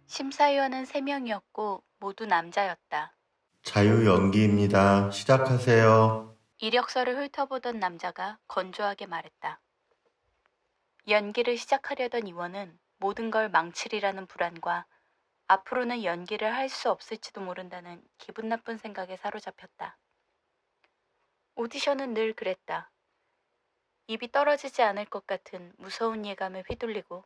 심사위원은 3명이었고 모두 남자였다. 자유 연기입니다. 시작하세요. 이력서를 훑어보던 남자가 건조하게 말했다. 연기를 시작하려던 이원은 모든 걸 망치리라는 불안과 앞으로는 연기를 할 수 없을지도 모른다는 기분 나쁜 생각에 사로잡혔다. 오디션은 늘 그랬다. 입이 떨어지지 않을 것 같은 무서운 예감에 휘둘리고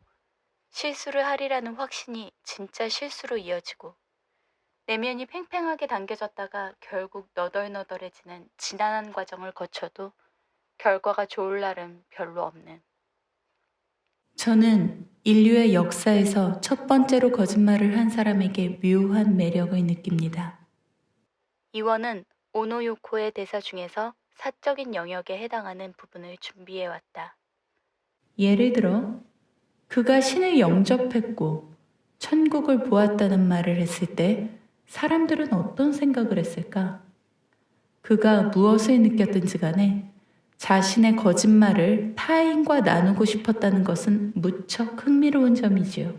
실수를 하리라는 확신이 진짜 실수로 이어지고 내면이 팽팽하게 당겨졌다가 결국 너덜너덜해지는 지난한 과정을 거쳐도 결과가 좋을 날은 별로 없는. 저는 인류의 역사에서 첫 번째로 거짓말을 한 사람에게 묘한 매력을 느낍니다. 이원은 오노요코의 대사 중에서 사적인 영역에 해당하는 부분을 준비해왔다. 예를 들어, 그가 신을 영접했고 천국을 보았다는 말을 했을 때 사람들은 어떤 생각을 했을까? 그가 무엇을 느꼈든지 간에 자신의 거짓말을 타인과 나누고 싶었다는 것은 무척 흥미로운 점이지요.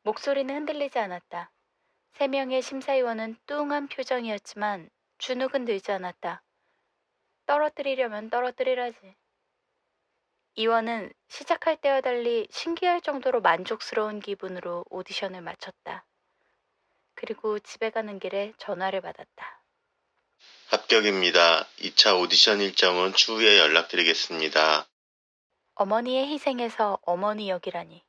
목소리는 흔들리지 않았다. 3명의 심사위원은 뚱한 표정이었지만 주눅은 들지 않았다. 떨어뜨리려면 떨어뜨리라지. 이원은 시작할 때와 달리 신기할 정도로 만족스러운 기분으로 오디션을 마쳤다. 그리고 집에 가는 길에 전화를 받았다. 합격입니다. 2차 오디션 일정은 추후에 연락드리겠습니다. 어머니의 희생에서 어머니 역이라니.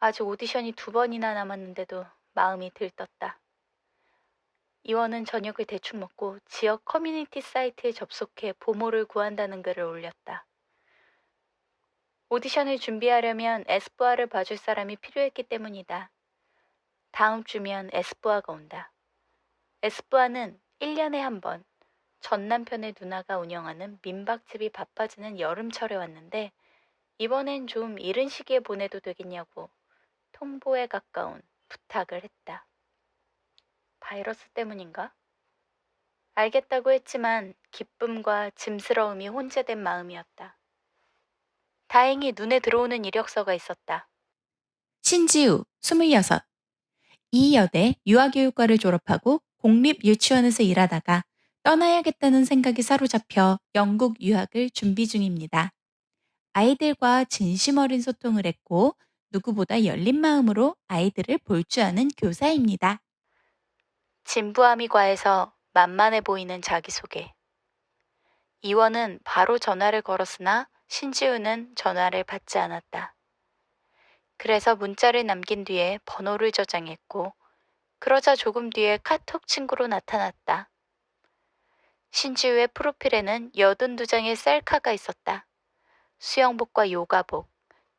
아직 오디션이 2번이나 남았는데도 마음이 들떴다. 이원은 저녁을 대충 먹고 지역 커뮤니티 사이트에 접속해 보모를 구한다는 글을 올렸다. 오디션을 준비하려면 에스쁘아를 봐줄 사람이 필요했기 때문이다. 다음 주면 에스쁘아가 온다. 에스쁘아는 1년에 한 번 전 남편의 누나가 운영하는 민박집이 바빠지는 여름철에 왔는데 이번엔 좀 이른 시기에 보내도 되겠냐고 통보에 가까운 부탁을 했다. 바이러스 때문인가? 알겠다고 했지만 기쁨과 짐스러움이 혼재된 마음이었다. 다행히 눈에 들어오는 이력서가 있었다. 신지우, 26. 이 여대 유아교육과를 졸업하고 공립유치원에서 일하다가 떠나야겠다는 생각이 사로잡혀 영국 유학을 준비 중입니다. 아이들과 진심 어린 소통을 했고 누구보다 열린 마음으로 아이들을 볼 줄 아는 교사입니다. 진부함이 과해서 만만해 보이는 자기소개. 이원은 바로 전화를 걸었으나 신지우는 전화를 받지 않았다. 그래서 문자를 남긴 뒤에 번호를 저장했고 그러자 조금 뒤에 카톡 친구로 나타났다. 신지우의 프로필에는 82장의 셀카가 있었다. 수영복과 요가복,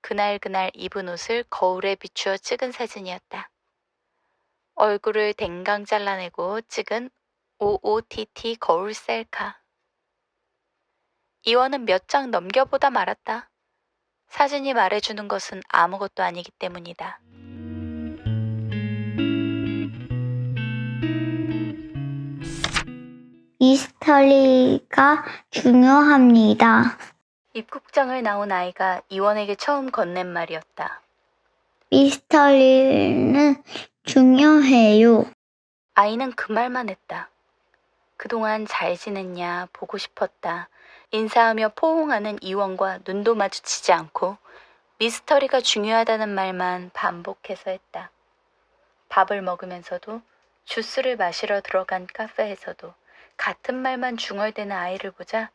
그날 입은 옷을 거울에 비추어 찍은 사진이었다. 얼굴을 댕강 잘라내고 찍은 OOTT 거울 셀카. 이원은 몇 장 넘겨보다 말았다. 사진이 말해주는 것은 아무것도 아니기 때문이다. 미스터리가 중요합니다. 입국장을 나온 아이가 이원에게 처음 건넨 말이었다. 미스터리는 중요해요. 아이는 그 말만 했다. 그동안 잘 지냈냐, 보고 싶었다. 인사하며 포옹하는 이원과 눈도 마주치지 않고 미스터리가 중요하다는 말만 반복해서 했다. 밥을 먹으면서도 주스를 마시러 들어간 카페에서도 같은 말만 중얼대는 아이를 보자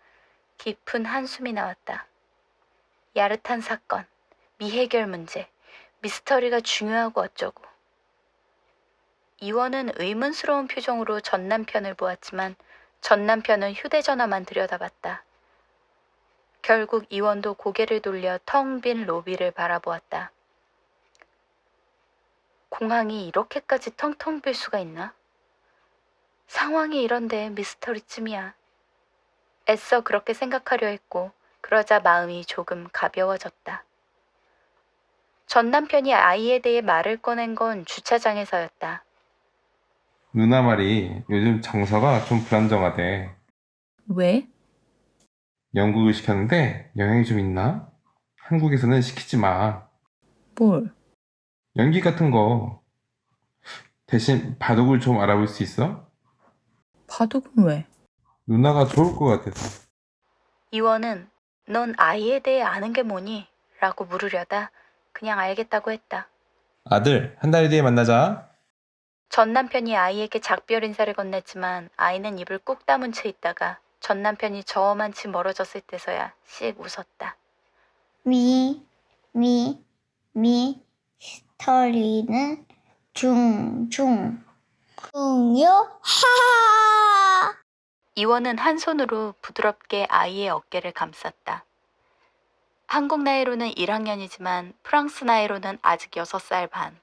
깊은 한숨이 나왔다. 야릇한 사건, 미해결 문제, 미스터리가 중요하고 어쩌고. 이원은 의문스러운 표정으로 전 남편을 보았지만 전 남편은 휴대전화만 들여다봤다. 결국 이원도 고개를 돌려 텅 빈 로비를 바라보았다. 공항이 이렇게까지 텅텅 빌 수가 있나? 상황이 이런데 미스터리쯤이야. 애써 그렇게 생각하려 했고 그러다 그러자 마음이 조금 가벼워졌다. 전 남편이 아이에 대해 말을 꺼낸 건 주차장에서였다. 누나 말이 요즘 정서가 좀 불안정하대. 왜? 연극을 시켰는데 영향이 좀 있나? 한국에서는 시키지 마. 뭘? 연기 같은 거. 대신 바둑을 좀 알아볼 수 있어? 바둑은 왜? 누나가 좋을 것 같아서. 이원은 넌 아이에 대해 아는 게 뭐니? 라고 물으려다 그냥 알겠다고 했다. 아들, 한 달 뒤에 만나자. 전 남편이 아이에게 작별 인사를 건넸지만 아이는 입을 꾹 다문 채 있다가 전 남편이 저만치 멀어졌을 때서야 씩 웃었다. 스토리는 중요하. 이원은 한 손으로 부드럽게 아이의 어깨를 감쌌다. 한국 나이로는 1학년이지만 프랑스 나이로는 아직 6살 반.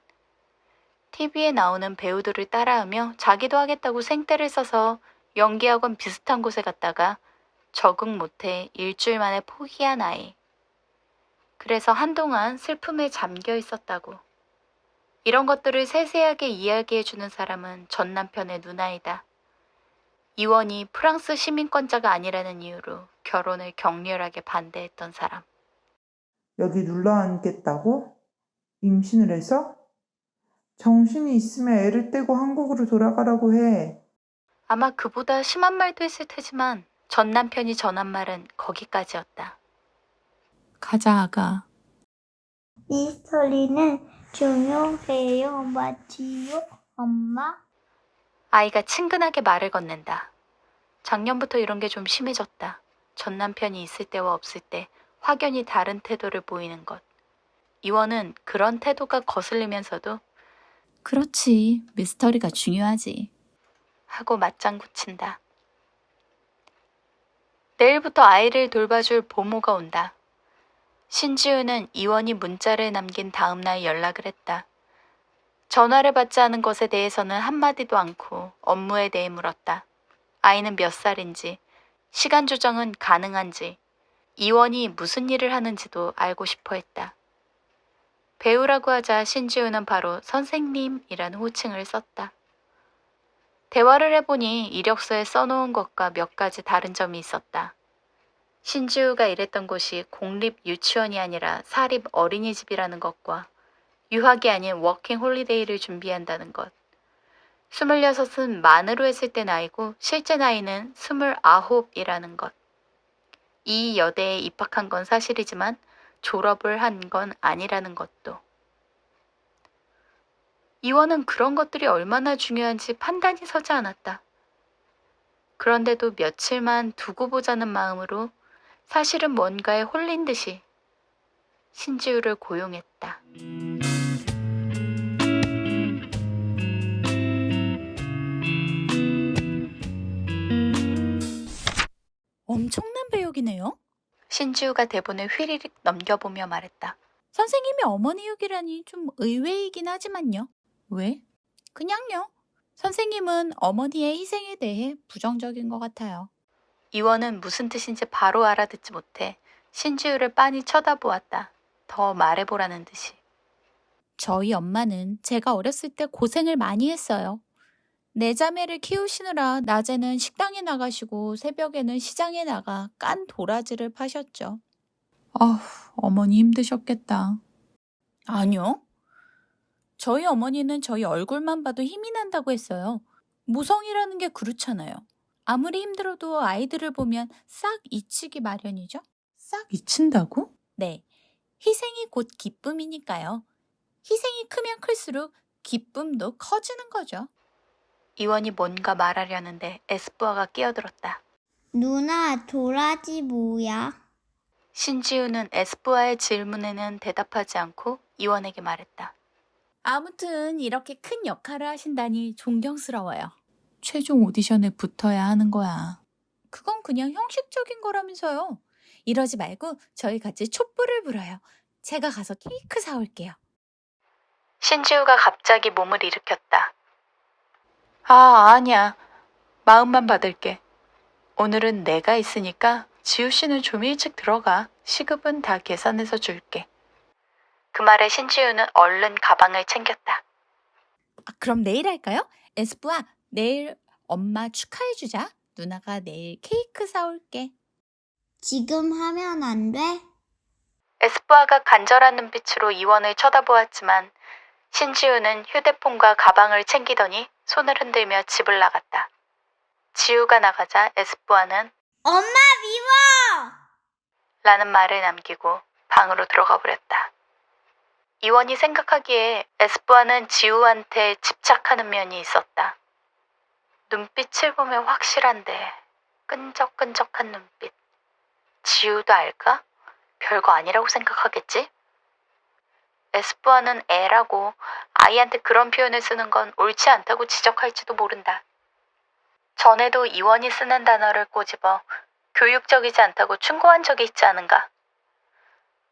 TV에 나오는 배우들을 따라하며 자기도 하겠다고 생떼를 써서 연기학원 비슷한 곳에 갔다가 적응 못해 일주일 만에 포기한 아이. 그래서 한동안 슬픔에 잠겨 있었다고. 이런 것들을 세세하게 이야기해주는 사람은 전 남편의 누나이다. 이원이 프랑스 시민권자가 아니라는 이유로 결혼을 격렬하게 반대했던 사람. 여기 눌러 앉겠다고? 임신을 해서? 정신이 있으면 애를 떼고 한국으로 돌아가라고 해. 아마 그보다 심한 말도 했을 테지만 전 남편이 전한 말은 거기까지였다. 가자, 아가. 이 스토리는 중요해요. 맞지요, 엄마? 아이가 친근하게 말을 건넨다. 작년부터 이런 게 좀 심해졌다. 전 남편이 있을 때와 없을 때 확연히 다른 태도를 보이는 것. 이원은 그런 태도가 거슬리면서도 그렇지. 미스터리가 중요하지. 하고 맞장구 친다. 내일부터 아이를 돌봐줄 보모가 온다. 신지우는 이원이 문자를 남긴 다음 날 연락을 했다. 전화를 받지 않은 것에 대해서는 한마디도 않고 업무에 대해 물었다. 아이는 몇 살인지, 시간 조정은 가능한지, 이원이 무슨 일을 하는지도 알고 싶어 했다. 배우라고 하자 신지우는 바로 선생님이라는 호칭을 썼다. 대화를 해보니 이력서에 써놓은 것과 몇 가지 다른 점이 있었다. 신지우가 일했던 곳이 공립 유치원이 아니라 사립 어린이집이라는 것과 유학이 아닌 워킹 홀리데이를 준비한다는 것. 26은 만으로 했을 때 나이고 실제 나이는 29이라는 것. 이 여대에 입학한 건 사실이지만 졸업을 한 건 아니라는 것도. 이원은 그런 것들이 얼마나 중요한지 판단이 서지 않았다. 그런데도 며칠만 두고 보자는 마음으로 사실은 뭔가에 홀린 듯이 신지우를 고용했다. 엄청난 배역이네요. 신지우가 대본을 휘리릭 넘겨보며 말했다. 선생님이 어머니 역이라니 좀 의외이긴 하지만요. 왜? 그냥요. 선생님은 어머니의 희생에 대해 부정적인 것 같아요. 이원은 무슨 뜻인지 바로 알아듣지 못해 신지우를 빤히 쳐다보았다. 더 말해보라는 듯이. 저희 엄마는 제가 어렸을 때 고생을 많이 했어요. 네 자매를 키우시느라 낮에는 식당에 나가시고 새벽에는 시장에 나가 깐 도라지를 파셨죠. 어머니 힘드셨겠다. 아니요. 저희 어머니는 저희 얼굴만 봐도 힘이 난다고 했어요. 모성이라는 게 그렇잖아요. 아무리 힘들어도 아이들을 보면 싹 잊히기 마련이죠. 싹 잊힌다고? 네. 희생이 곧 기쁨이니까요. 희생이 크면 클수록 기쁨도 커지는 거죠. 이원이 뭔가 말하려는데 에스쁘아가 끼어들었다. 누나, 도라지 뭐야? 신지우는 에스쁘아의 질문에는 대답하지 않고 이원에게 말했다. 아무튼 이렇게 큰 역할을 하신다니 존경스러워요. 최종 오디션에 붙어야 하는 거야. 그건 그냥 형식적인 거라면서요. 이러지 말고 저희 같이 촛불을 불어요. 제가 가서 케이크 사올게요. 신지우가 갑자기 몸을 일으켰다. 아니야. 마음만 받을게. 오늘은 내가 있으니까 지우 씨는 좀 일찍 들어가. 시급은 다 계산해서 줄게. 그 말에 신지우는 얼른 가방을 챙겼다. 그럼 내일 할까요? 에스쁘아, 내일 엄마 축하해주자. 누나가 내일 케이크 사올게. 지금 하면 안 돼? 에스쁘아가 간절한 눈빛으로 이원을 쳐다보았지만 신지우는 휴대폰과 가방을 챙기더니 손을 흔들며 집을 나갔다. 지우가 나가자 에스쁘아는 엄마 미워! 라는 말을 남기고 방으로 들어가 버렸다. 이원이 생각하기에 에스쁘아는 지우한테 집착하는 면이 있었다. 눈빛을 보면 확실한데 끈적끈적한 눈빛. 지우도 알까? 별거 아니라고 생각하겠지? 에스쁘아는 애라고 아이한테 그런 표현을 쓰는 건 옳지 않다고 지적할지도 모른다. 전에도 이원이 쓰는 단어를 꼬집어 교육적이지 않다고 충고한 적이 있지 않은가?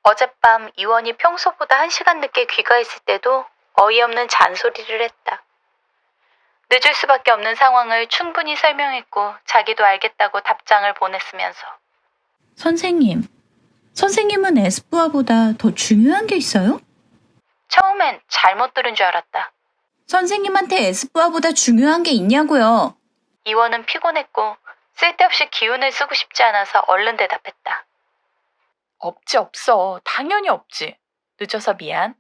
어젯밤 이원이 평소보다 1시간 늦게 귀가했을 때도 어이없는 잔소리를 했다. 늦을 수밖에 없는 상황을 충분히 설명했고 자기도 알겠다고 답장을 보냈으면서 선생님은 에스쁘아보다 더 중요한 게 있어요? 처음엔 잘못 들은 줄 알았다. 선생님한테 에스쁘아보다 중요한 게 있냐고요. 이원은 피곤했고 쓸데없이 기운을 쓰고 싶지 않아서 얼른 대답했다. 없어. 당연히 없지. 늦어서 미안.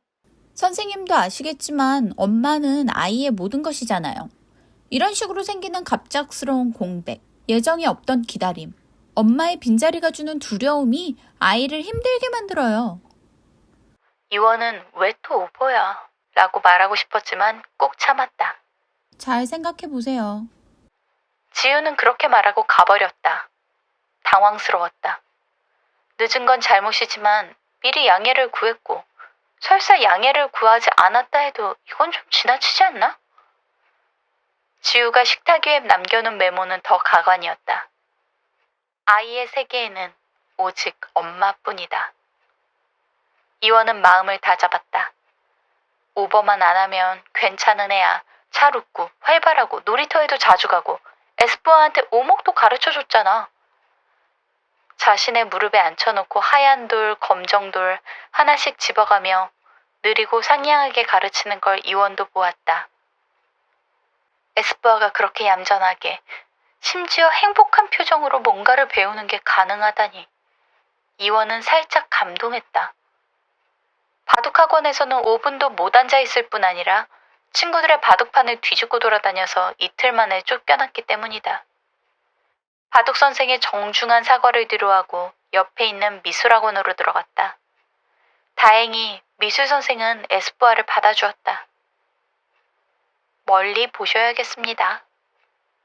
선생님도 아시겠지만 엄마는 아이의 모든 것이잖아요. 이런 식으로 생기는 갑작스러운 공백, 예정이 없던 기다림, 엄마의 빈자리가 주는 두려움이 아이를 힘들게 만들어요. 이원은 왜 또 오버야? 라고 말하고 싶었지만 꼭 참았다. 잘 생각해 보세요. 지우는 그렇게 말하고 가버렸다. 당황스러웠다. 늦은 건 잘못이지만 미리 양해를 구했고 설사 양해를 구하지 않았다 해도 이건 좀 지나치지 않나? 지우가 식탁 위에 남겨놓은 메모는 더 가관이었다. 아이의 세계에는 오직 엄마뿐이다. 이원은 마음을 다잡았다. 오버만 안 하면 괜찮은 애야. 잘 웃고 활발하고 놀이터에도 자주 가고 에스쁘아한테 오목도 가르쳐줬잖아. 자신의 무릎에 앉혀놓고 하얀 돌, 검정 돌 하나씩 집어가며 느리고 상냥하게 가르치는 걸 이원도 보았다. 에스쁘아가 그렇게 얌전하게 심지어 행복한 표정으로 뭔가를 배우는 게 가능하다니. 이원은 살짝 감동했다. 바둑학원에서는 5분도 못 앉아있을 뿐 아니라 친구들의 바둑판을 뒤집고 돌아다녀서 이틀 만에 쫓겨났기 때문이다. 바둑 선생의 정중한 사과를 뒤로하고 옆에 있는 미술학원으로 들어갔다. 다행히 미술 선생은 에스쁘아를 받아주었다. 멀리 보셔야겠습니다.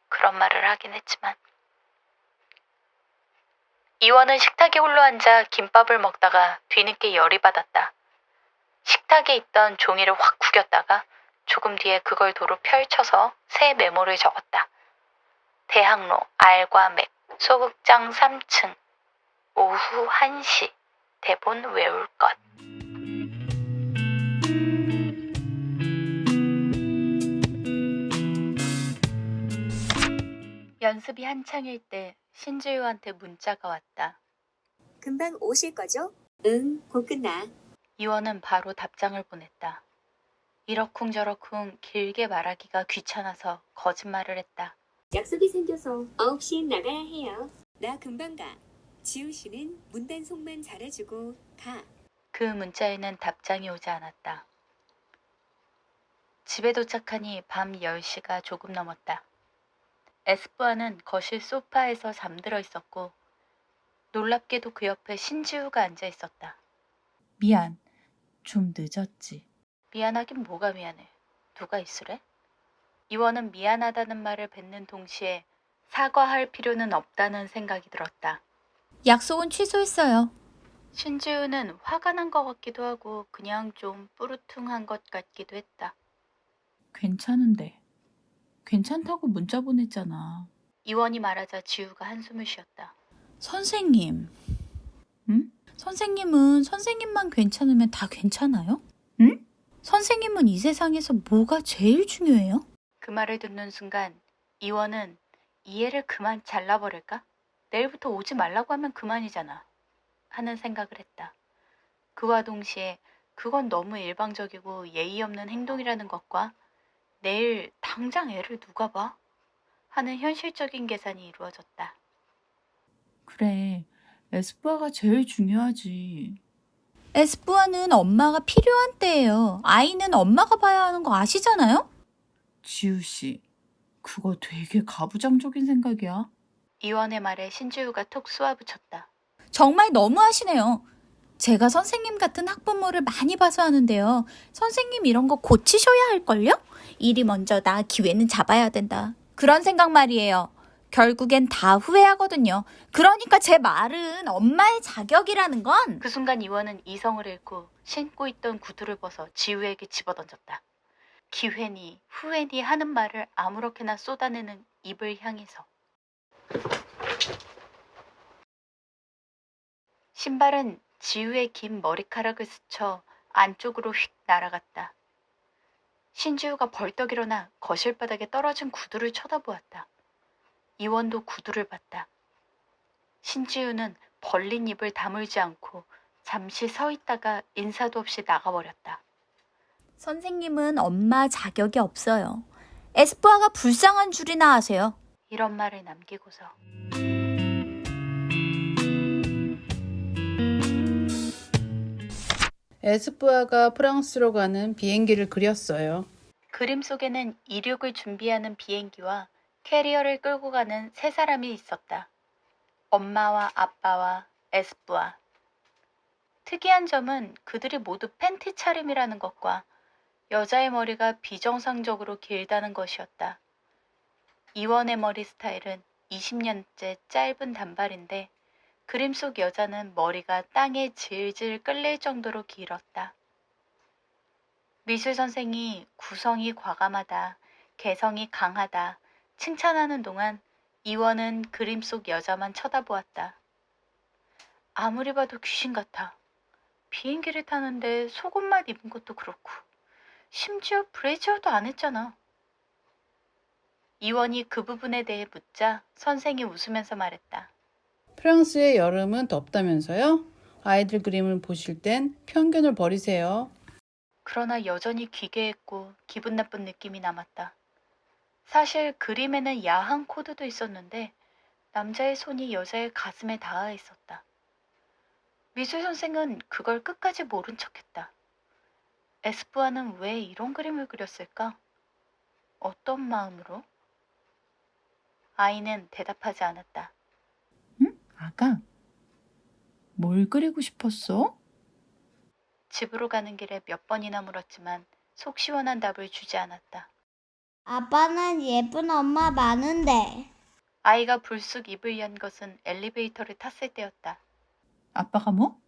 그런 말을 하긴 했지만. 이원은 식탁에 홀로 앉아 김밥을 먹다가 뒤늦게 열이 받았다. 식탁에 있던 종이를 확 구겼다가 조금 뒤에 그걸 도로 펼쳐서 새 메모를 적었다. 대학로 알과 맥 소극장 3층 오후 1시 대본 외울 것. 연습이 한창일 때 신지우한테 문자가 왔다. 금방 오실 거죠? 응, 곧 끝나. 이원은 바로 답장을 보냈다. 이러쿵저러쿵 길게 말하기가 귀찮아서 거짓말을 했다. 약속이 생겨서 9시엔 나가야 해요. 나 금방 가. 지우 씨는 문단속만 잘해주고 가. 그 문자에는 답장이 오지 않았다. 집에 도착하니 밤 10시가 조금 넘었다. 에스쁘아는 거실 소파에서 잠들어 있었고 놀랍게도 그 옆에 신지우가 앉아 있었다. 미안, 좀 늦었지. 미안하긴 뭐가 미안해. 누가 있으래? 이원은 미안하다는 말을 뱉는 동시에 사과할 필요는 없다는 생각이 들었다. 약속은 취소했어요. 신지우는 화가 난 것 같기도 하고 그냥 좀 뿌르퉁한 것 같기도 했다. 괜찮은데. 괜찮다고 문자 보냈잖아. 이원이 말하자 지우가 한숨을 쉬었다. 선생님. 응? 선생님은 선생님만 괜찮으면 다 괜찮아요? 응? 선생님은 이 세상에서 뭐가 제일 중요해요? 그 말을 듣는 순간 이원은 이해를 그만 잘라버릴까? 내일부터 오지 말라고 하면 그만이잖아 하는 생각을 했다. 그와 동시에 그건 너무 일방적이고 예의 없는 행동이라는 것과 내일 당장 애를 누가 봐? 하는 현실적인 계산이 이루어졌다. 그래, 에스쁘아가 제일 중요하지. 에스쁘아는 엄마가 필요한 때예요. 아이는 엄마가 봐야 하는 거 아시잖아요? 지우 씨, 그거 되게 가부장적인 생각이야. 이원의 말에 신지우가 톡 쏘아붙였다. 정말 너무하시네요. 제가 선생님 같은 학부모를 많이 봐서 하는데요. 선생님 이런 거 고치셔야 할걸요? 일이 먼저다. 기회는 잡아야 된다. 그런 생각 말이에요. 결국엔 다 후회하거든요. 그러니까 제 말은 엄마의 자격이라는 건 그 순간 이원은 이성을 잃고 신고 있던 구두를 벗어 지우에게 집어던졌다. 기회니 후회니 하는 말을 아무렇게나 쏟아내는 입을 향해서. 신발은 지우의 긴 머리카락을 스쳐 안쪽으로 휙 날아갔다. 신지우가 벌떡 일어나 거실 바닥에 떨어진 구두를 쳐다보았다. 이원도 구두를 봤다. 신지우는 벌린 입을 다물지 않고 잠시 서 있다가 인사도 없이 나가버렸다. 선생님은 엄마 자격이 없어요. 에스쁘아가 불쌍한 줄이나 아세요. 이런 말을 남기고서 에스쁘아가 프랑스로 가는 비행기를 그렸어요. 그림 속에는 이륙을 준비하는 비행기와 캐리어를 끌고 가는 세 사람이 있었다. 엄마와 아빠와 에스쁘아. 특이한 점은 그들이 모두 팬티 차림이라는 것과 여자의 머리가 비정상적으로 길다는 것이었다. 이원의 머리 스타일은 20년째 짧은 단발인데 그림 속 여자는 머리가 땅에 질질 끌릴 정도로 길었다. 미술 선생이 구성이 과감하다, 개성이 강하다 칭찬하는 동안 이원은 그림 속 여자만 쳐다보았다. 아무리 봐도 귀신 같아. 비행기를 타는데 속옷만 입은 것도 그렇고 심지어 브래지어도 안 했잖아. 이원이 그 부분에 대해 묻자 선생이 웃으면서 말했다. 프랑스의 여름은 덥다면서요? 아이들 그림을 보실 땐 편견을 버리세요. 그러나 여전히 기괴했고 기분 나쁜 느낌이 남았다. 사실 그림에는 야한 코드도 있었는데 남자의 손이 여자의 가슴에 닿아 있었다. 미술 선생은 그걸 끝까지 모른 척했다. 에스쁘아는 왜 이런 그림을 그렸을까? 어떤 마음으로? 아이는 대답하지 않았다. 아가, 뭘 그리고 싶었어? 집으로 가는 길에 몇 번이나 물었지만 속 시원한 답을 주지 않았다. 아빠는 예쁜 엄마 많은데. 아이가 불쑥 입을 연 것은 엘리베이터를 탔을 때였다. 아빠가 뭐?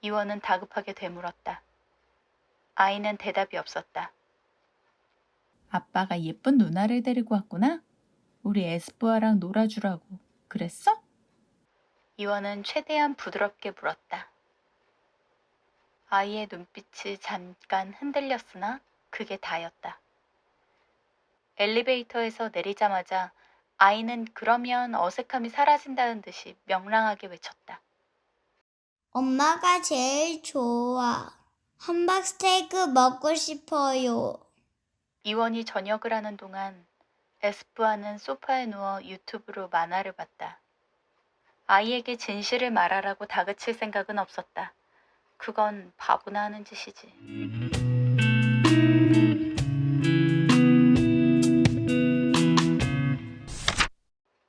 이원은 다급하게 되물었다. 아이는 대답이 없었다. 아빠가 예쁜 누나를 데리고 왔구나? 우리 에스쁘아랑 놀아주라고. 그랬어? 이원은 최대한 부드럽게 물었다. 아이의 눈빛이 잠깐 흔들렸으나 그게 다였다. 엘리베이터에서 내리자마자 아이는 그러면 어색함이 사라진다는 듯이 명랑하게 외쳤다. 엄마가 제일 좋아. 함박 스테이크 먹고 싶어요. 이원이 저녁을 하는 동안 에스쁘아는 소파에 누워 유튜브로 만화를 봤다. 아이에게 진실을 말하라고 다그칠 생각은 없었다. 그건 바보나 하는 짓이지.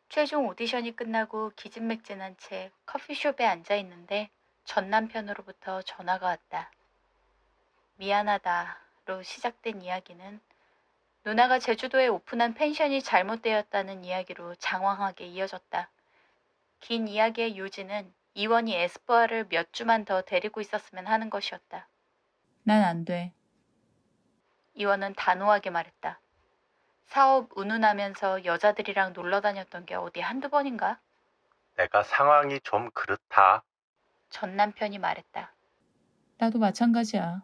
최종 오디션이 끝나고 기진맥진한 채 커피숍에 앉아 있는데 전 남편으로부터 전화가 왔다. 미안하다로 시작된 이야기는 누나가 제주도에 오픈한 펜션이 잘못되었다는 이야기로 장황하게 이어졌다. 긴 이야기의 요지는 이원이 에스쁘아를 몇 주만 더 데리고 있었으면 하는 것이었다. 난 안 돼. 이원은 단호하게 말했다. 사업 운운하면서 여자들이랑 놀러 다녔던 게 어디 한두 번인가? 내가 상황이 좀 그렇다. 전 남편이 말했다. 나도 마찬가지야.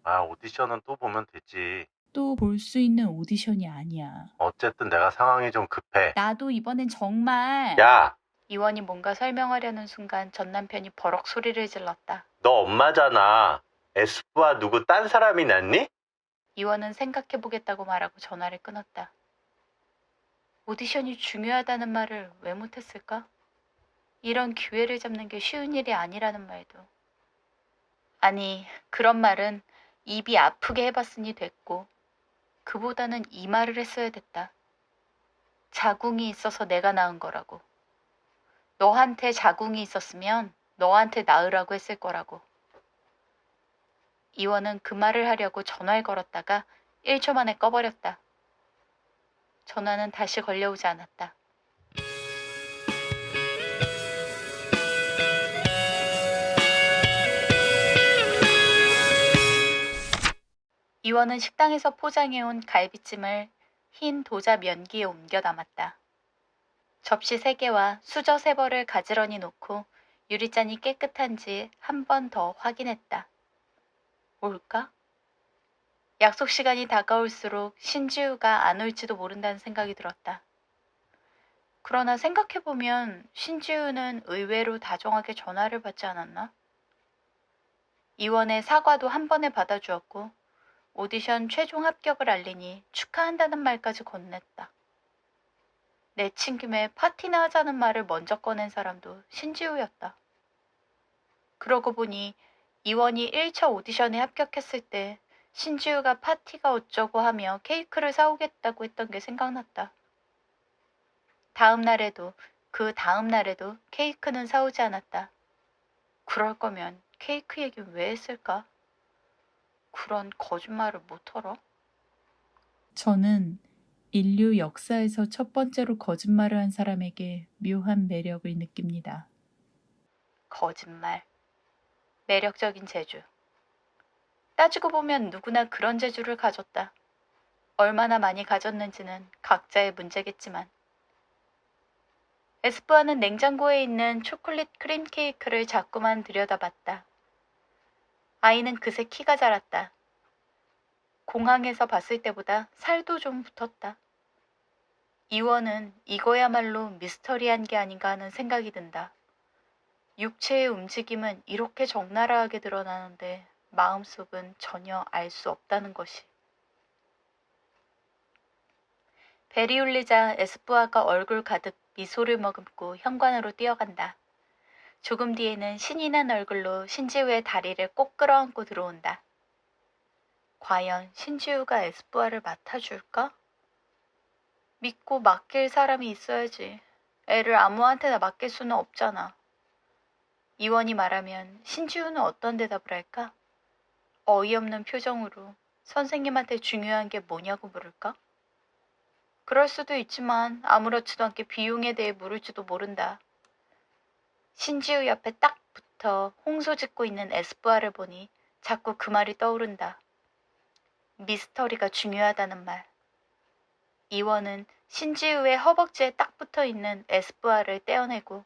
아, 오디션은 또 보면 되지. 또 볼 수 있는 오디션이 아니야. 어쨌든 내가 상황이 좀 급해. 나도 이번엔 정말 야, 이원이 뭔가 설명하려는 순간 전 남편이 버럭 소리를 질렀다. 너 엄마잖아. 에스쁘아 누구 딴 사람이 낫니? 이원은 생각해보겠다고 말하고 전화를 끊었다. 오디션이 중요하다는 말을 왜 못했을까? 이런 기회를 잡는 게 쉬운 일이 아니라는 말도. 아니, 그런 말은 입이 아프게 해봤으니 됐고, 그보다는 이 말을 했어야 됐다. 자궁이 있어서 내가 낳은 거라고. 너한테 자궁이 있었으면 너한테 낳으라고 했을 거라고. 이원은 그 말을 하려고 전화를 걸었다가 1초 만에 꺼버렸다. 전화는 다시 걸려오지 않았다. 이원은 식당에서 포장해온 갈비찜을 흰 도자 면기에 옮겨 담았다. 접시 3개와 수저 3벌을 가지런히 놓고 유리잔이 깨끗한지 한 번 더 확인했다. 올까? 약속 시간이 다가올수록 신지우가 안 올지도 모른다는 생각이 들었다. 그러나 생각해보면 신지우는 의외로 다정하게 전화를 받지 않았나? 이원의 사과도 한 번에 받아주었고 오디션 최종 합격을 알리니 축하한다는 말까지 건넸다. 내친 김에 파티나 하자는 말을 먼저 꺼낸 사람도 신지우였다. 그러고 보니 이원이 1차 오디션에 합격했을 때 신지우가 파티가 어쩌고 하며 케이크를 사오겠다고 했던 게 생각났다. 다음 날에도 그 다음 날에도 케이크는 사오지 않았다. 그럴 거면 케이크 얘기는 왜 했을까? 그런 거짓말을 못 털어? 저는 인류 역사에서 첫 번째로 거짓말을 한 사람에게 묘한 매력을 느낍니다. 거짓말. 매력적인 재주. 따지고 보면 누구나 그런 재주를 가졌다. 얼마나 많이 가졌는지는 각자의 문제겠지만. 에스쁘아는 냉장고에 있는 초콜릿 크림 케이크를 자꾸만 들여다봤다. 아이는 그새 키가 자랐다. 공항에서 봤을 때보다 살도 좀 붙었다. 이원은 이거야말로 미스터리한 게 아닌가 하는 생각이 든다. 육체의 움직임은 이렇게 적나라하게 드러나는데 마음속은 전혀 알 수 없다는 것이. 벨이 울리자 에스쁘아가 얼굴 가득 미소를 머금고 현관으로 뛰어간다. 조금 뒤에는 신이 난 얼굴로 신지우의 다리를 꼭 끌어안고 들어온다. 과연 신지우가 에스쁘아를 맡아줄까? 믿고 맡길 사람이 있어야지. 애를 아무한테나 맡길 수는 없잖아. 이원이 말하면 신지우는 어떤 대답을 할까? 어이없는 표정으로 선생님한테 중요한 게 뭐냐고 물을까? 그럴 수도 있지만 아무렇지도 않게 비용에 대해 물을지도 모른다. 신지우 옆에 딱 붙어 홍소 짓고 있는 에스쁘아를 보니 자꾸 그 말이 떠오른다. 미스터리가 중요하다는 말. 이원은 신지우의 허벅지에 딱 붙어 있는 에스쁘아를 떼어내고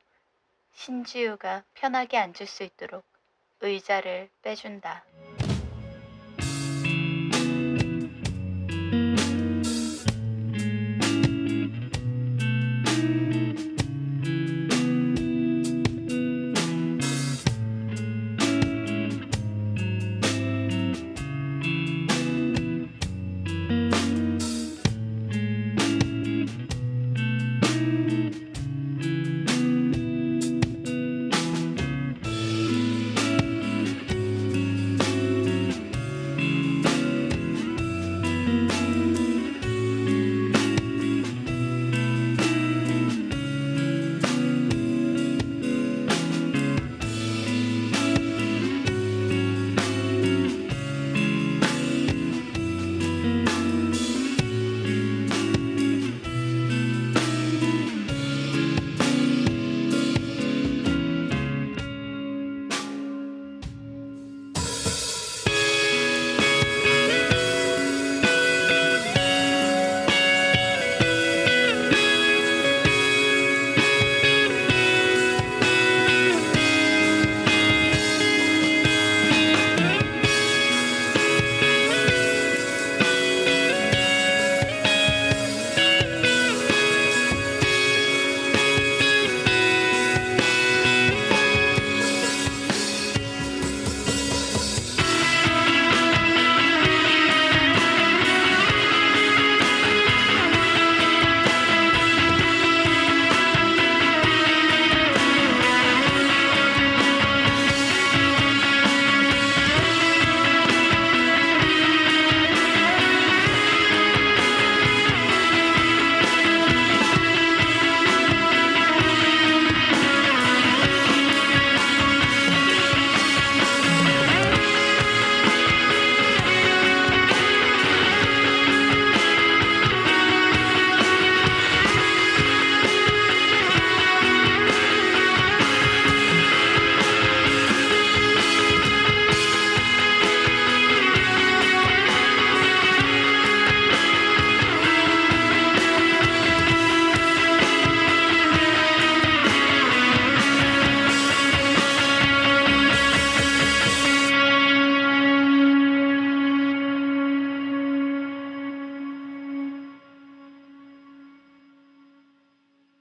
신지우가 편하게 앉을 수 있도록 의자를 빼준다.